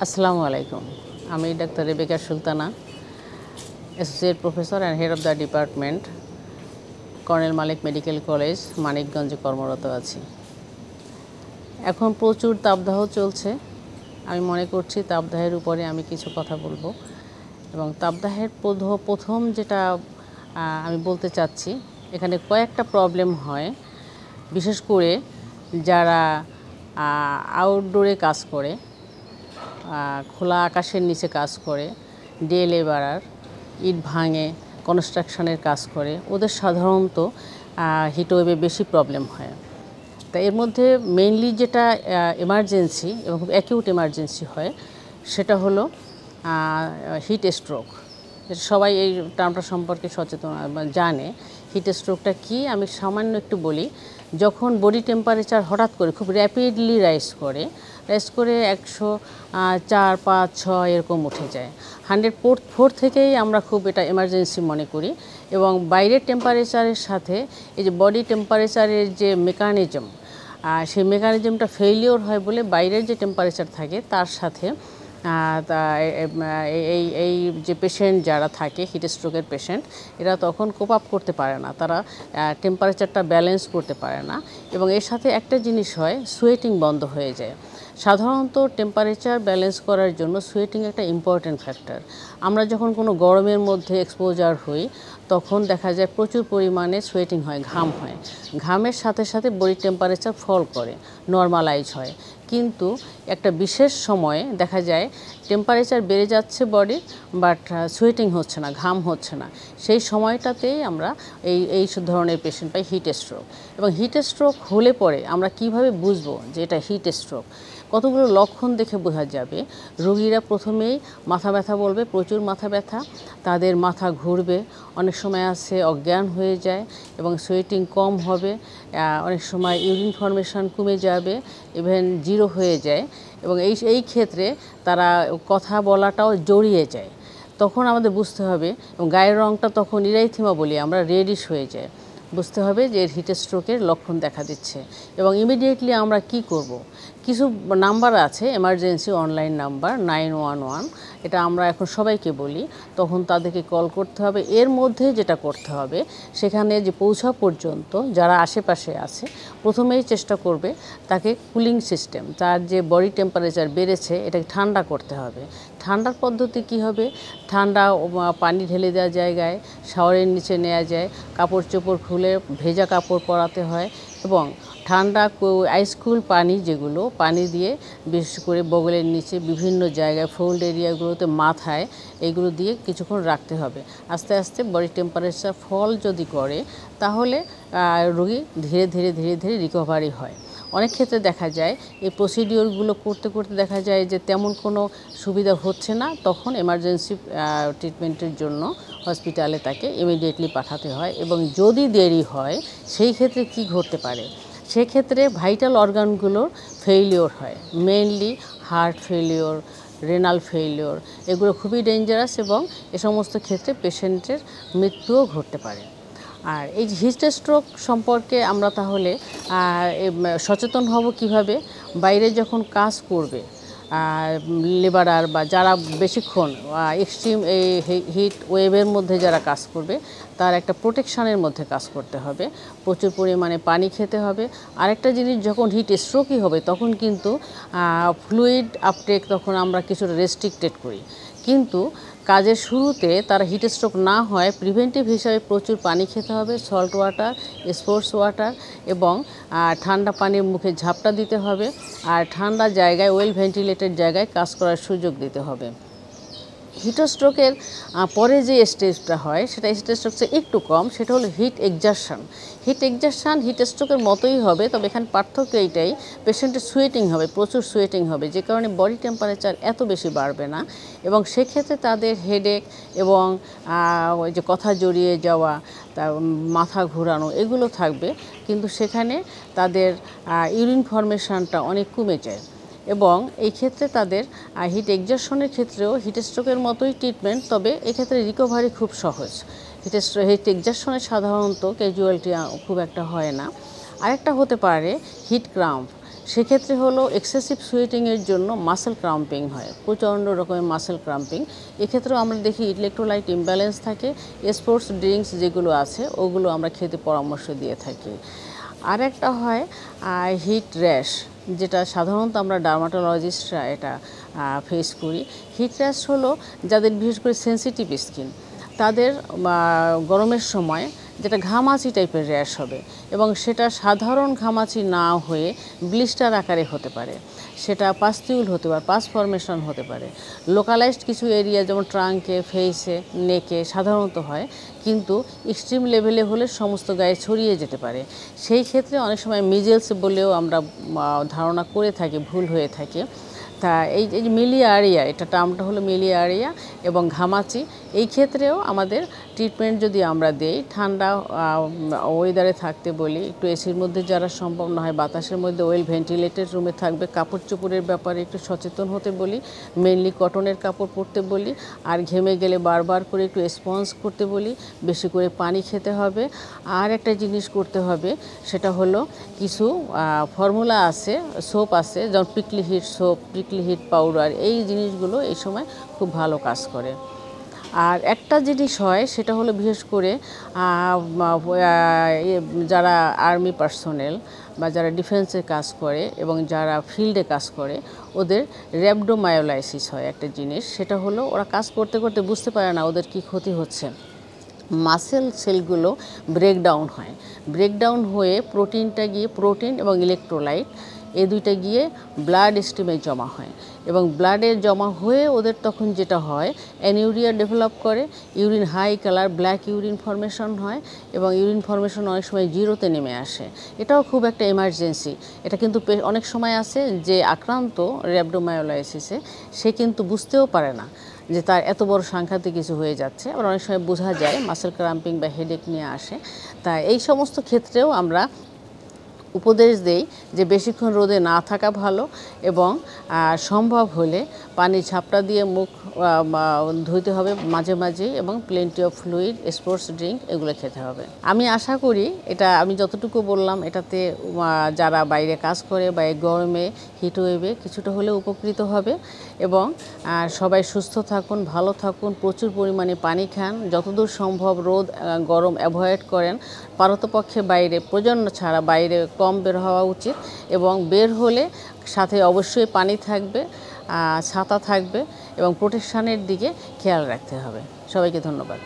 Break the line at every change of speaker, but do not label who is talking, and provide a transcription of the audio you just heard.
আসসালামু আলাইকুম। আমি doctor Rebeka Sultana, associate professor and head of the department, Colonel Malek medical college, মানিকগঞ্জে কর্মরত আছি। এখন প্রচুর তাপদাহ চলছে। আমি মনে করছি তাপদাহের উপরে আমি কিছু কথা বলবো এবং তাপদাহের প্রথম যেটা আমি বলতে চাচ্ছি, এখানে কয়েকটা প্রবলেম হয়, বিশেষ করে যারা আউটডোরে কাজ করে, খোলা আকাশের নিচে কাজ করে, ডে লেবারার, ইট ভাঙে, কনস্ট্রাকশনের কাজ করে, ওদের সাধারণত হিটওয়েভে বেশি প্রবলেম হয়। তা এর মধ্যে মেইনলি যেটা এমার্জেন্সি এবং খুব অ্যাকিউট এমার্জেন্সি হয় সেটা হলো হিট স্ট্রোক। সবাই এই টার্মটা সম্পর্কে সচেতন জানে। হিট স্ট্রোকটা কি আমি সামান্য একটু বলি। যখন বডি টেম্পারেচার হঠাৎ করে খুব র্যাপিডলি রাইজ করে 104, 5, 6 এরকম উঠে যায়। 104 থেকেই আমরা খুব এটা এমার্জেন্সি মনে করি এবং বাইরের টেম্পারেচারের সাথে এই যে বডি টেম্পারেচারের যে মেকানিজম, সেই মেকানিজমটা ফেইলিওর হয় বলে বাইরের যে টেম্পারেচার থাকে তার সাথে এই যে পেশেন্ট যারা থাকে হিট স্ট্রোকের পেশেন্ট, এরা তখন কোপ আপ করতে পারে না, তারা টেম্পারেচারটা ব্যালেন্স করতে পারে না এবং এর সাথে একটা জিনিস হয়, সোয়েটিং বন্ধ হয়ে যায়। সাধারণত টেম্পারেচার ব্যালেন্স করার জন্য সোয়েটিং একটা ইম্পর্ট্যান্ট ফ্যাক্টর। আমরা যখন কোনো গরমের মধ্যে এক্সপোজার হই তখন দেখা যায় প্রচুর পরিমাণে সোয়েটিং হয়, ঘাম হয়। ঘামের সাথে সাথে বডি টেম্পারেচার ফল করে, নর্মালাইজ হয়। কিন্তু একটা বিশেষ সময়ে দেখা যায় টেম্পারেচার বেড়ে যাচ্ছে বডির, বাট সোয়েটিং হচ্ছে না, ঘাম হচ্ছে না। সেই সময়টাতেই আমরা এই ধরনের পেশেন্ট পাই হিট স্ট্রোক। এবং হিট স্ট্রোক হলে পরে আমরা কিভাবে বুঝবো যে এটা হিট স্ট্রোক? কতগুলো লক্ষণ দেখে বোঝা যাবে। রোগীরা প্রথমেই মাথা ব্যথা বলবে, প্রচুর মাথা ব্যথা, তাদের মাথা ঘুরবে, অনেক সময় আছে অজ্ঞান হয়ে যায় এবং সোয়েটিং কম হবে, অনেক সময় ইউরিন ফর্মেশন কমে যাবে, ইভেন জিরো হয়ে যায় এবং এই ক্ষেত্রে তারা কথা বলাটাও জড়িয়ে যায়। তখন আমাদের বুঝতে হবে, এবং গায়ের রঙটা তখন ইরাইথিমা বলি আমরা, রেডিশ হয়ে যায়। বুঝতে হবে যে এর হিট স্ট্রোকের লক্ষণ দেখা দিচ্ছে এবং ইমিডিয়েটলি আমরা কি করব। কিছু নাম্বার আছে, এমার্জেন্সি অনলাইন নাম্বার 911, এটা আমরা এখন সবাইকে বলি, তখন তাদেরকে কল করতে হবে। এর মধ্যে যেটা করতে হবে, সেখানে যে পৌঁছা পর্যন্ত যারা আশেপাশে আছে প্রথমেই চেষ্টা করবে তাকে কুলিং সিস্টেম, তার যে বডি টেম্পারেচার বেড়েছে এটাকে ঠান্ডা করতে হবে। ঠান্ডার পদ্ধতি কি হবে? ঠান্ডা পানি ঢেলে দেওয়া জায়গায় শাওয়ারের নিচে নেওয়া যায়, কাপড় চোপড় খুলে ভেজা কাপড় পরাতে হয় এবং ঠান্ডা আইসকুল পানি, যেগুলো পানি দিয়ে বিশেষ করে বগলের নিচে বিভিন্ন জায়গায় ফোল্ড এরিয়াগুলোতে মাথায় এইগুলো দিয়ে কিছুক্ষণ রাখতে হবে। আস্তে আস্তে বডি টেম্পারেচার ফল যদি করে তাহলে রোগী ধীরে ধীরে ধীরে ধীরে রিকভারি হয়। অনেক ক্ষেত্রে দেখা যায় এই প্রসিডিওরগুলো করতে করতে দেখা যায় যে তেমন কোনো সুবিধা হচ্ছে না, তখন এমার্জেন্সি ট্রিটমেন্টের জন্য হসপিটালে তাকে ইমিডিয়েটলি পাঠাতে হয়। এবং যদি দেরি হয় সেই ক্ষেত্রে কি ঘটতে পারে? সেক্ষেত্রে ভাইটাল অর্গানগুলোর ফেইলিওর হয়, mainly heart failure, renal failure, এগুলো খুবই ডেঞ্জারাস এবং এ সমস্ত ক্ষেত্রে পেশেন্টের মৃত্যুও ঘটতে পারে। আর এই হিট স্ট্রোক সম্পর্কে আমরা তাহলে সচেতন হব কিভাবে? বাইরে যখন কাজ করবে লেবারার বা যারা বেশিক্ষণ এক্সট্রিম এই হিট ওয়েভের মধ্যে যারা কাজ করবে, তার একটা প্রোটেকশানের মধ্যে কাজ করতে হবে, প্রচুর পরিমাণে পানি খেতে হবে। আরেকটা জিনিস, যখন হিট স্ট্রোকই হবে তখন কিন্তু ফ্লুইড আপটেক তখন আমরা কিছুটা রেস্ট্রিক্টেড করি, কিন্তু কাজের শুরুতে তারা হিট স্ট্রোক না হয় প্রিভেন্টিভ হিসাবে প্রচুর পানি খেতে হবে, সল্ট ওয়াটার, স্পোর্টস ওয়াটার এবং ঠান্ডা পানির মুখে ঝাপটা দিতে হবে আর ঠান্ডা জায়গায় ওয়েল ভেন্টিলেটেড জায়গায় কাজ করার সুযোগ দিতে হবে। হিট স্ট্রোকের পরে যে স্টেজটা হয় সেটা স্ট্রোকটা একটু কম, সেটা হলো হিট এক্সারশন। হিট স্ট্রোকের মতোই হবে, তবে এখানে পার্থক্য এইটাই, পেশেন্টের সোয়েটিং হবে, প্রচুর সোয়েটিং হবে, যে কারণে বডি টেম্পারেচার এত বেশি বাড়বে না এবং সেক্ষেত্রে তাদের হেডেক এবং ওই যে কথা জড়িয়ে যাওয়া, মাথা ঘোরানো এগুলো থাকবে, কিন্তু সেখানে তাদের ইউরিন ফর্মেশনটা অনেক কমে যায় এবং এই ক্ষেত্রে তাদের হিট এক্সারশনের ক্ষেত্রেও হিট স্ট্রোকের মতোই ট্রিটমেন্ট, তবে এক্ষেত্রে রিকভারি খুব সহজ। হিট এক্সারশনে সাধারণত ক্যাজুয়ালিটি খুব একটা হয় না। আরেকটা হতে পারে হিট ক্রাম্প। সেক্ষেত্রে হলো এক্সেসিভ সোয়েটিংয়ের জন্য মাসেল ক্রাম্পিং হয়, প্রচণ্ড রকমের মাসেল ক্রাম্পিং। এক্ষেত্রেও আমরা দেখি ইলেকট্রোলাইট ইমব্যালেন্স থাকে, স্পোর্টস ড্রিঙ্কস যেগুলো আছে ওগুলো আমরা খেতে পরামর্শ দিয়ে থাকি। আর একটা হয় হিট র্যাশ, যেটা সাধারণত আমরা ডার্মাটোলজিস্টরা এটা ফেস করি। হিট র্যাশ হলো যাদের বিশেষ করে সেনসিটিভ স্কিন, তাদের গরমের সময় যেটা ঘামাচি টাইপের র্যাশ হবে, এবং সেটা সাধারণ ঘামাচি না হয়ে ব্লিস্টার আকারে হতে পারে, সেটা পাস্তিউল হতে পারে, পাস ফর্মেশন হতে পারে। লোকালাইজড কিছু এরিয়া যেমন ট্রাঙ্কে, ফেসে, নেকে সাধারণত হয়, কিন্তু এক্সট্রিম লেভেলে হলে সমস্ত গায়ে ছড়িয়ে যেতে পারে। সেই ক্ষেত্রে অনেক সময় মিজেলস বলেও আমরা ধারণা করে থাকি, ভুল হয়ে থাকে। তা এই যে মিলিয়ারিয়া, এটা টার্মটা হলো মিলিয়ারিয়া এবং ঘামাচি, এই ক্ষেত্রেও আমাদের ট্রিটমেন্ট যদি আমরা দেই, ঠান্ডা ওয়েদারে থাকতে বলি, একটু এসির মধ্যে যারা সম্ভব না হয় বাতাসের মধ্যে ওয়েল ভেন্টিলেটেড রুমে থাকবে, কাপড় চোপড়ের ব্যাপারে একটু সচেতন হতে বলি, মেনলি কটনের কাপড় পরতে বলি, আর ঘেমে গেলে বারবার করে একটু স্পঞ্জ করতে বলি, বেশি করে পানি খেতে হবে। আর একটা জিনিস করতে হবে, সেটা হলো কিছু ফর্মুলা আছে, সোপ আছে, যেমন prickly heat soap, prickly heat powder, এই জিনিসগুলো এই সময় খুব ভালো কাজ করে। আর একটা জিনিস হয়, সেটা হলো বিশেষ করে যারা আর্মি পার্সোনেল বা যারা ডিফেন্সে কাজ করে এবং যারা ফিল্ডে কাজ করে, ওদের র্যাবডোমায়োলাইসিস হয় একটা জিনিস। সেটা হলো ওরা কাজ করতে করতে বুঝতে পারে না ওদের কি ক্ষতি হচ্ছে, মাসেল সেলগুলো ব্রেকডাউন হয়, ব্রেকডাউন হয়ে প্রোটিনটা গিয়ে, প্রোটিন এবং ইলেকট্রোলাইট এই দুইটা গিয়ে ব্লাড স্ট্রিমে জমা হয়, এবং ব্লাডে জমা হয়ে ওদের তখন যেটা হয় অ্যানিউরিয়া ডেভেলপ করে, urine high colour black urine formation হয়, এবং ইউরিন ফর্মেশন অনেক সময় জিরোতে নেমে আসে। এটাও খুব একটা এমার্জেন্সি। এটা কিন্তু অনেক সময় আছে যে আক্রান্ত র্যাবডোমায়োলাইসিসে, সে কিন্তু বুঝতেও পারে না যে তার এত বড় সাংঘাতিক কিছু হয়ে যাচ্ছে, আবার অনেক সময় বোঝা যায় মাসেল ক্রাম্পিং বা হেডেক নিয়ে আসে। তাই এই সমস্ত ক্ষেত্রেও আমরা উপদেশ দেই যে বেশিক্ষণ রোদে না থাকা ভালো, এবং সম্ভব হলে পানি ঝাপটা দিয়ে মুখ ধুইতে হবে মাঝে মাঝেই, এবং plenty of fluid, sports drink এগুলো খেতে হবে। আমি আশা করি এটা আমি যতটুকু বললাম এটাতে যারা বাইরে কাজ করে বা এই গরমে হিটওয়েভে কিছুটা হলেও উপকৃত হবে। এবং সবাই সুস্থ থাকুন, ভালো থাকুন, প্রচুর পরিমাণে পানি খান, যতদূর সম্ভব রোদ গরম অ্যাভয়েড করেন, পারতপক্ষে বাইরে প্রয়োজন ছাড়া বাইরে কম বের হওয়া উচিত, এবং বের হলে সাথে অবশ্যই পানি থাকবে, ছাতা থাকবে, এবং প্রোটেকশানের দিকে খেয়াল রাখতে হবে। সবাইকে ধন্যবাদ।